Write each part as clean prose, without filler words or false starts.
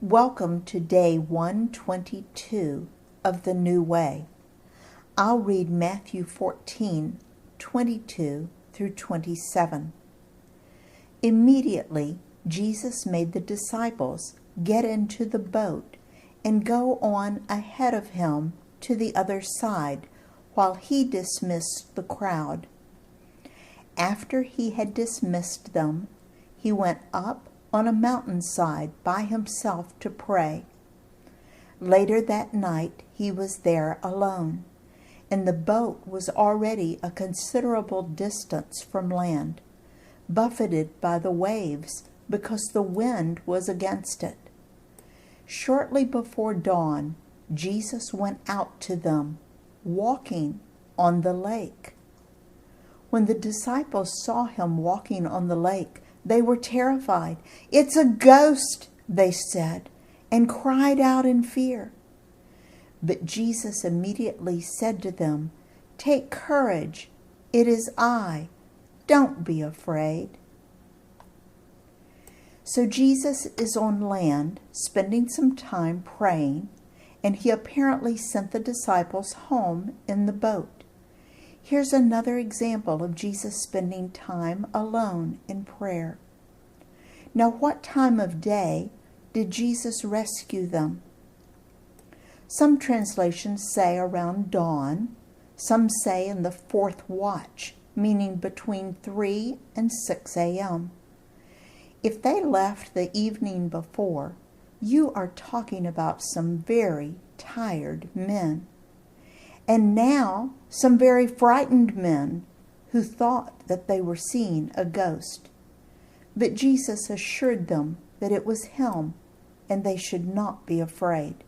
Welcome to day 122 of the New Way. I'll read Matthew 14:22 through 27. Immediately, Jesus made the disciples get into the boat and go on ahead of him to the other side while he dismissed the crowd. After he had dismissed them, he went up on a mountainside by himself to pray. Later that night he was there alone, and the boat was already a considerable distance from land, buffeted by the waves because the wind was against it. Shortly before dawn, Jesus went out to them, walking on the lake. When the disciples saw him walking on the lake, they were terrified. "It's a ghost," they said, and cried out in fear. But Jesus immediately said to them, "Take courage, it is I. Don't be afraid." So Jesus is on land, spending some time praying, and he apparently sent the disciples home in the boat. Here's another example of Jesus spending time alone in prayer. Now, what time of day did Jesus rescue them? Some translations say around dawn. Some say in the fourth watch, meaning between 3 and 6 a.m. If they left the evening before, you are talking about some very tired men. And now, some very frightened men who thought that they were seeing a ghost. But Jesus assured them that it was him and they should not be afraid.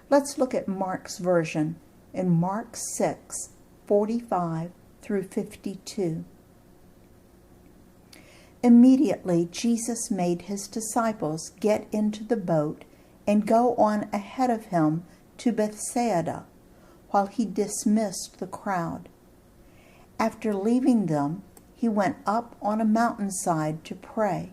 Let's look at Mark's version in Mark 6:45 through 52. Immediately, Jesus made his disciples get into the boat and go on ahead of him to Bethsaida, while he dismissed the crowd. After leaving them, he went up on a mountainside to pray.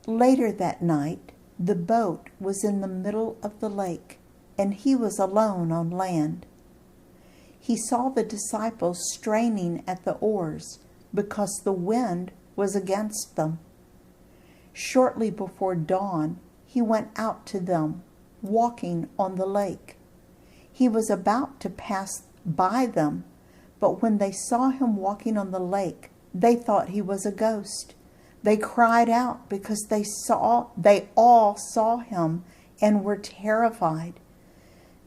Later that night, the boat was in the middle of the lake, and he was alone on land. He saw the disciples straining at the oars because the wind was against them. Shortly before dawn, he went out to them, walking on the lake. He was about to pass by them, but when they saw him walking on the lake, they thought he was a ghost. They cried out because they all saw him and were terrified.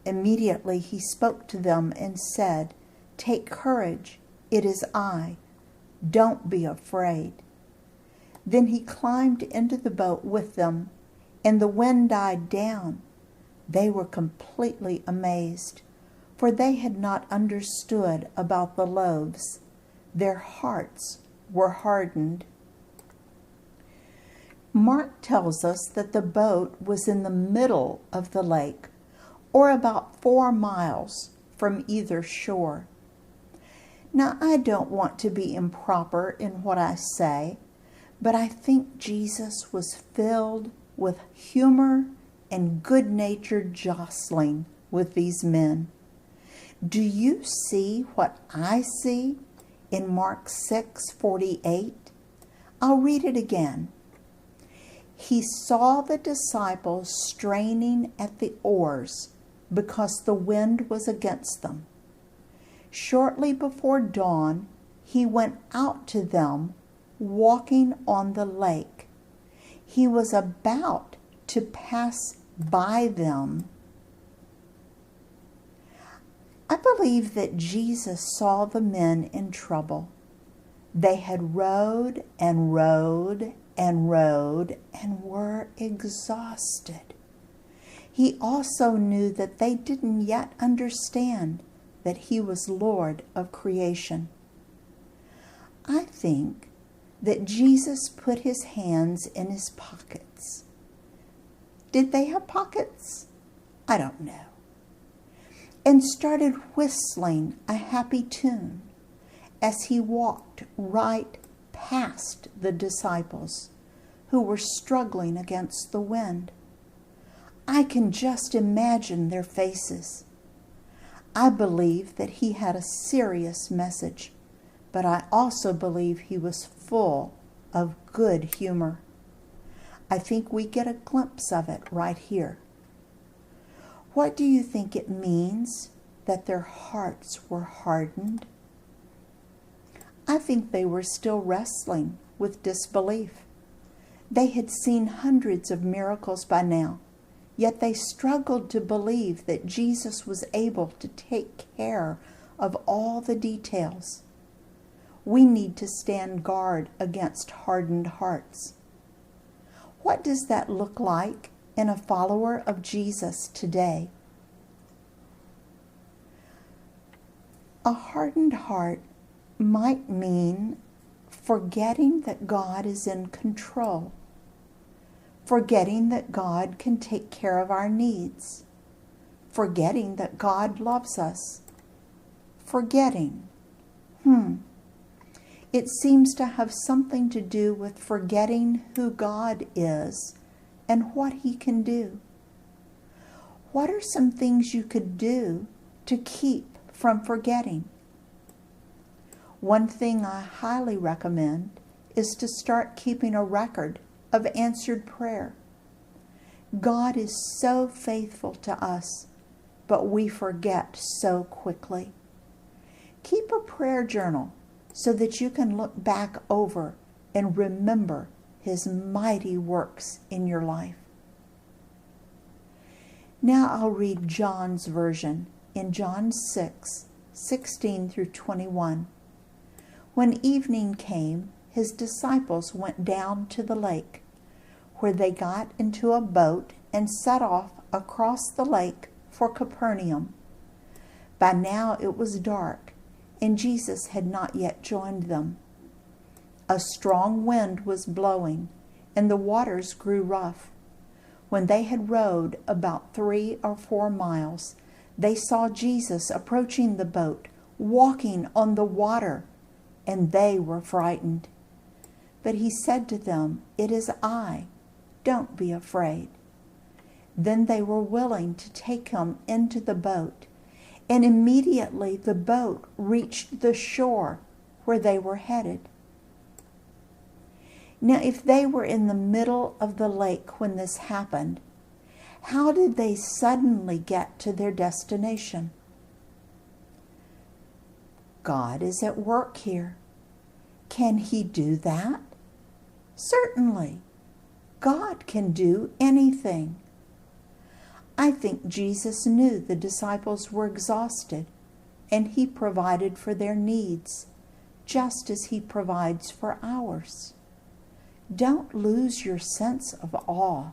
Immediately he spoke to them and said, "Take courage, it is I. Don't be afraid." Then he climbed into the boat with them, and the wind died down. They were completely amazed, for they had not understood about the loaves. Their hearts were hardened. Mark tells us that the boat was in the middle of the lake, or about 4 miles from either shore. Now, I don't want to be improper in what I say, but I think Jesus was filled with humor and good-natured jostling with these men. Do you see what I see in Mark 6:48? I'll read it again. He saw the disciples straining at the oars because the wind was against them. Shortly before dawn, he went out to them, walking on the lake. He was about to pass by them. I believe that Jesus saw the men in trouble. They had rowed and rowed and rowed and were exhausted. He also knew that they didn't yet understand that he was Lord of creation. I think that Jesus put his hands in his pockets. Did they have pockets? I don't know. And started whistling a happy tune as he walked right past the disciples, who were struggling against the wind. I can just imagine their faces. I believe that he had a serious message, but I also believe he was full of good humor. I think we get a glimpse of it right here. What do you think it means that their hearts were hardened? I think they were still wrestling with disbelief. They had seen hundreds of miracles by now, yet they struggled to believe that Jesus was able to take care of all the details. We need to stand guard against hardened hearts. What does that look like in a follower of Jesus today? A hardened heart might mean forgetting that God is in control, forgetting that God can take care of our needs, forgetting that God loves us, forgetting. It seems to have something to do with forgetting who God is and what He can do. What are some things you could do to keep from forgetting? One thing I highly recommend is to start keeping a record of answered prayer. God is so faithful to us, but we forget so quickly. Keep a prayer journal so that you can look back over and remember His mighty works in your life. Now I'll read John's version in John 6:16 through 21. When evening came, His disciples went down to the lake, where they got into a boat and set off across the lake for Capernaum. By now it was dark, and Jesus had not yet joined them. A strong wind was blowing, and the waters grew rough. When they had rowed about 3 or 4 miles, they saw Jesus approaching the boat, walking on the water, and they were frightened. But He said to them, "It is I. Don't be afraid." Then they were willing to take Him into the boat, and immediately the boat reached the shore where they were headed. Now, if they were in the middle of the lake when this happened, how did they suddenly get to their destination? God is at work here. Can He do that? Certainly. God can do anything. I think Jesus knew the disciples were exhausted, and He provided for their needs, just as He provides for ours. Don't lose your sense of awe.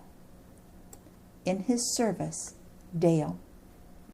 In His service, Dale.